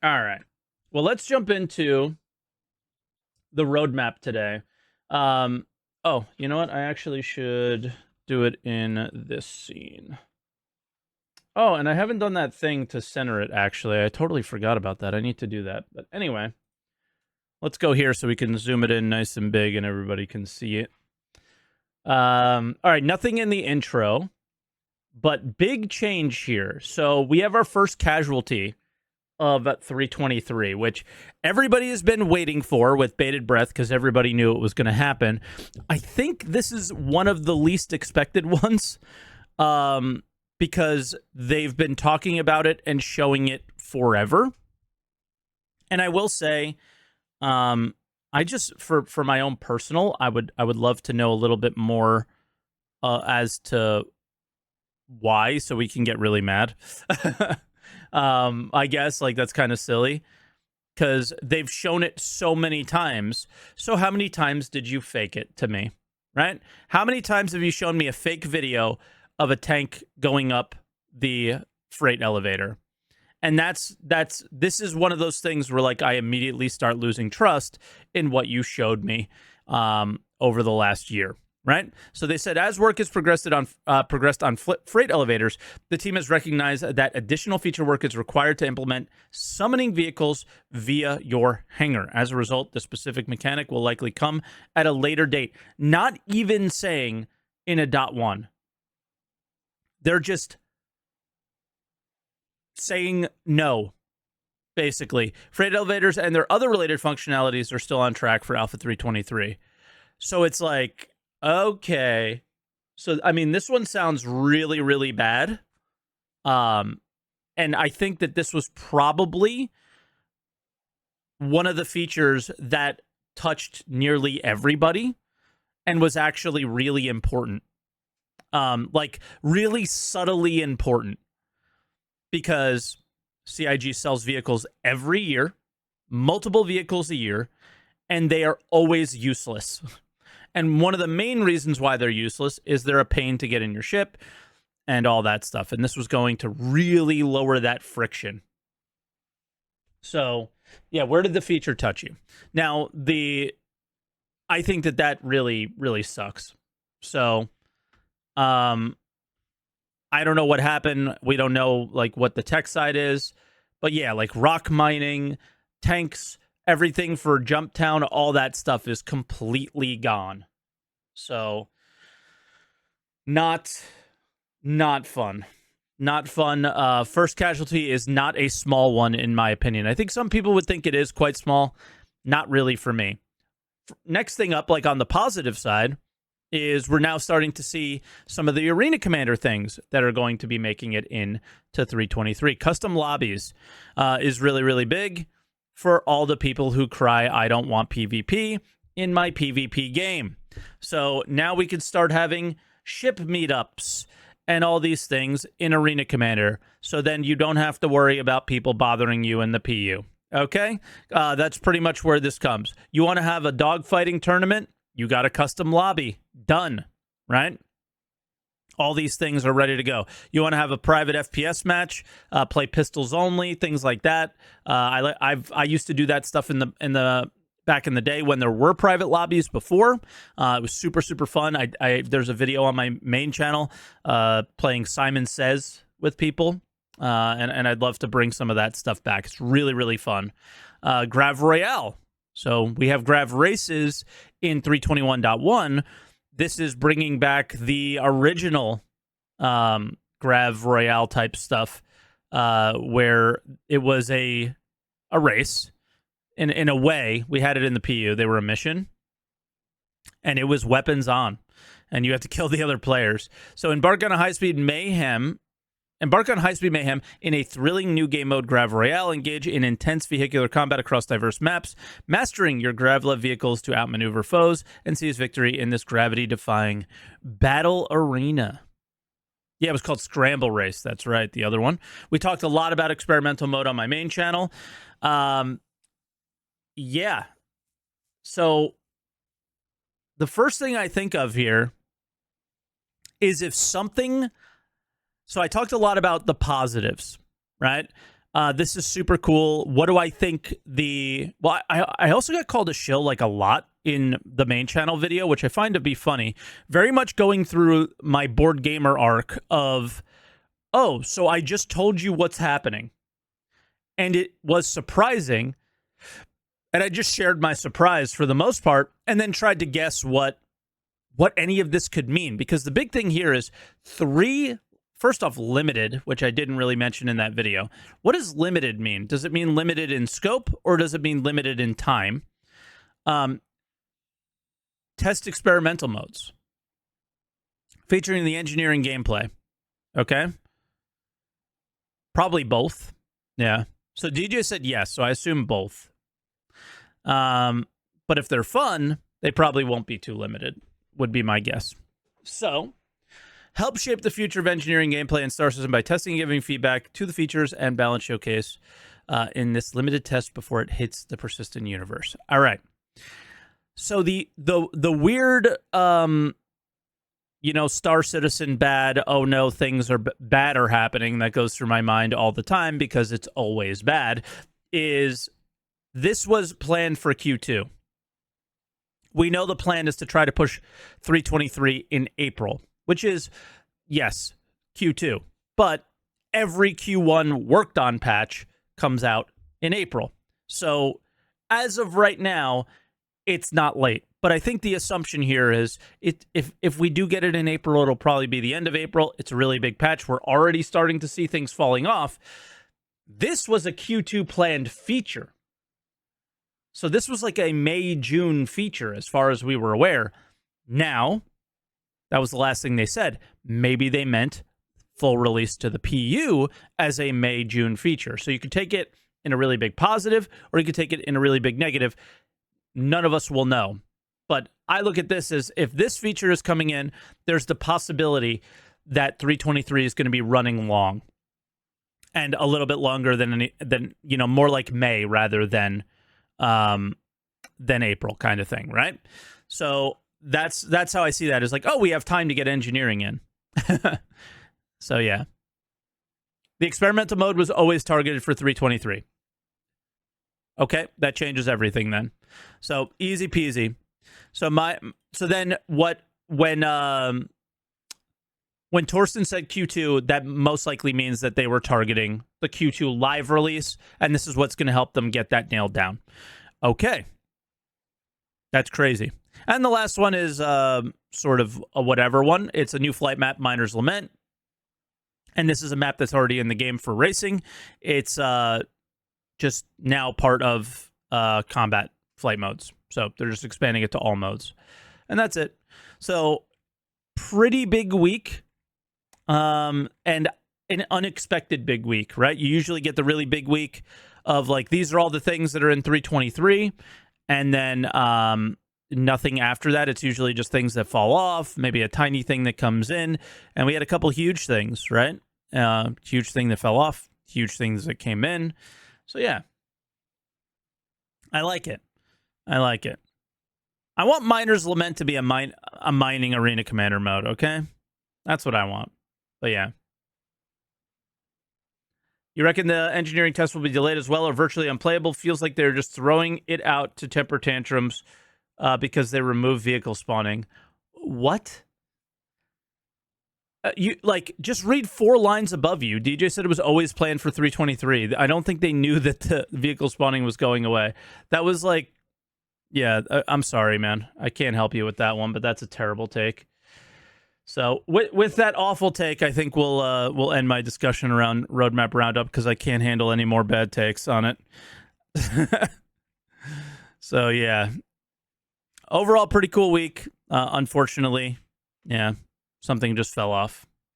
All right. Well, let's jump into the roadmap today. Um, oh, you know what? I actually should do it in this scene. Oh, and I haven't done that thing to center it, actually. I totally forgot about that. I need to do that. But anyway, let's go here so we can zoom it in nice and big and everybody can see it. All right, nothing in the intro, but big change here. So we have our first casualty of 323, which everybody has been waiting for with bated breath because everybody knew it was going to happen. I think this is one of the least expected ones because they've been talking about it and showing it forever. And I will say, I just for my own personal, I would love to know a little bit more as to why, so we can get really mad. I guess like that's kind of silly because they've shown it so many times. So how many times did you fake it to me, right? How many times have you shown me a fake video of a tank going up the freight elevator? And this is one of those things where like I immediately start losing trust in what you showed me over the last year. Right. So they said as work has progressed on freight elevators, the team has recognized that additional feature work is required to implement summoning vehicles via your hangar. As a result, the specific mechanic will likely come at a later date. Not even saying in a .1. They're just saying no. Basically, freight elevators and their other related functionalities are still on track for Alpha 323. So it's like, okay. So, I mean, this one sounds really, really bad. And I think that this was probably one of the features that touched nearly everybody and was actually really important. Like, really subtly important. Because CIG sells vehicles every year, multiple vehicles a year, and they are always useless. And one of the main reasons why they're useless is they're a pain to get in your ship and all that stuff. And this was going to really lower that friction. So, yeah, where did the feature touch you? Now, I think that really, really sucks. So, I don't know what happened. We don't know like what the tech side is. But yeah, like rock mining, tanks, everything for Jump Town, all that stuff is completely gone. So not fun. Not fun. First casualty is not a small one in my opinion. I think some people would think it is quite small. Not really for me. Next thing up, like on the positive side, is we're now starting to see some of the Arena Commander things that are going to be making it into 323. Custom lobbies is really, really big for all the people who cry, I don't want PvP in my PvP game. So now we can start having ship meetups and all these things in Arena Commander. So then you don't have to worry about people bothering you in the PU. Okay? That's pretty much where this comes. You want to have a dogfighting tournament? You got a custom lobby. Done. Right? All these things are ready to go. You want to have a private FPS match, play pistols only, things like that. I used to do that stuff in the back in the day when there were private lobbies before. It was super, super fun. There's a video on my main channel playing Simon Says with people. And I'd love to bring some of that stuff back. It's really, really fun. Grav Royale. So we have Grav Races in 321.1. This is bringing back the original Grav Royale type stuff where it was a race. In a way, we had it in the PU. They were a mission. And it was weapons on. And you have to kill the other players. So embark on high-speed mayhem in a thrilling new game mode, Grav Royale. Engage in intense vehicular combat across diverse maps, mastering your Gravlev vehicles to outmaneuver foes and seize victory in this gravity-defying battle arena. Yeah, it was called Scramble Race. That's right, the other one. We talked a lot about experimental mode on my main channel. Yeah. So the first thing I think of here is if something... So I talked a lot about the positives, right? This is super cool. What do I think well, I also got called a shill like a lot in the main channel video, which I find to be funny. Very much going through my board gamer arc of, oh, so I just told you what's happening. And it was surprising. And I just shared my surprise for the most part and then tried to guess what any of this could mean. Because the big thing here is first off, limited, which I didn't really mention in that video. What does limited mean? Does it mean limited in scope or does it mean limited in time? Test experimental modes featuring the engineering gameplay. Okay. Probably both. Yeah. So DJ said yes, so I assume both. But if they're fun, they probably won't be too limited, would be my guess. So, help shape the future of engineering gameplay in Star System by testing and giving feedback to the features and balance showcase in this limited test before it hits the persistent universe. All right. So the weird, Star Citizen bad, oh no, things are bad are happening, that goes through my mind all the time because it's always bad, is this was planned for Q2. We know the plan is to try to push 323 in April, which is, yes, Q2. But every Q1 worked on patch comes out in April. So as of right now, it's not late. But I think the assumption here is if we do get it in April, it'll probably be the end of April. It's a really big patch. We're already starting to see things falling off. This was a Q2 planned feature. So this was like a May-June feature as far as we were aware. Now, that was the last thing they said. Maybe they meant full release to the PU as a May-June feature. So you could take it in a really big positive or you could take it in a really big negative. None of us will know. But I look at this as if this feature is coming in, there's the possibility that 323 is going to be running long. And a little bit longer than more like May rather than April kind of thing, right? So that's how I see that. Is like, oh, we have time to get engineering in. So yeah. The experimental mode was always targeted for 323. Okay, that changes everything then. So easy peasy. So then when Torsten said Q2, that most likely means that they were targeting the Q2 live release, and this is what's going to help them get that nailed down. Okay. That's crazy. And the last one is sort of a whatever one. It's a new flight map, Miner's Lament. And this is a map that's already in the game for racing. It's just now part of combat flight modes. So they're just expanding it to all modes. And that's it. So pretty big week. And an unexpected big week, right? You usually get the really big week of like, these are all the things that are in 323. And then nothing after that. It's usually just things that fall off, maybe a tiny thing that comes in. And we had a couple huge things, right? Huge thing that fell off, huge things that came in. So yeah, I like it. I like it. I want Miner's Lament to be a mining arena commander mode, okay? That's what I want. But yeah. You reckon the engineering test will be delayed as well or virtually unplayable? Feels like they're just throwing it out to temper tantrums because they remove vehicle spawning. What? Just read 4 lines above you. DJ said it was always planned for 323. I don't think they knew that the vehicle spawning was going away. That was like, yeah, I'm sorry, man. I can't help you with that one, but that's a terrible take. So with that awful take, I think we'll end my discussion around Roadmap Roundup because I can't handle any more bad takes on it. So yeah, overall pretty cool week. Unfortunately, yeah, something just fell off.